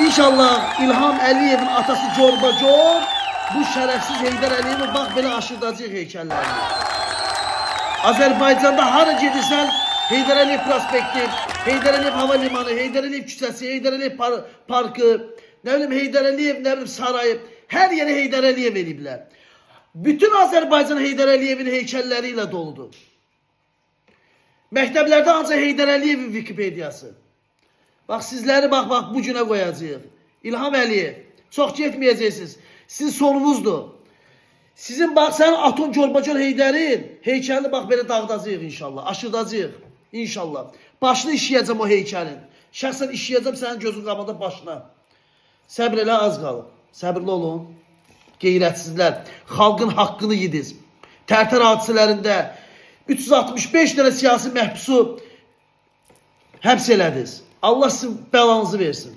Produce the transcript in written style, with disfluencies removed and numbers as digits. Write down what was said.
İnşallah İlham Əliyevin atası Corbacor bu şərəfsiz Heydər Əliyevi bax belə aşırdacaq heykəllərini. Azərbaycanda hara gedirsən Heydər Əliyev prospekti, Heydər Əliyev hava limanı, Heydər Əliyev küçəsi, Heydər Əliyev parkı, nə bilim Heydər Əliyev, nə bilim sarayı, hər yeri Heydər Əliyev eliblər. Bütün Azərbaycan Heydər Əliyevin heykəlləri ilə doludur. Məktəblərdə ancaq Heydər Əliyevin Wikipediyası. Bax sizləri bax bu günə qoyacağıq. İlham Əliyev, çox getməyəcəksiniz. Sizin sonunuzdur. Sizin bax sən Atom Corbacor Heydərin heykəlini bax belə dağıdacağıq inşallah. Aşırdacağıq inşallah. Başını işləyəcəm o heykəlin. Şəxsən işləyəcəm sənin gözün qabağında başına. Səbr elə az qalıb. Səbirli olun. Qeyrətsizlər. Xalqın haqqını yediniz. Tərtər hadisələrində 365 dənə siyasi məhbusu həbs elədiniz. Allah sizin bəlanızı versin.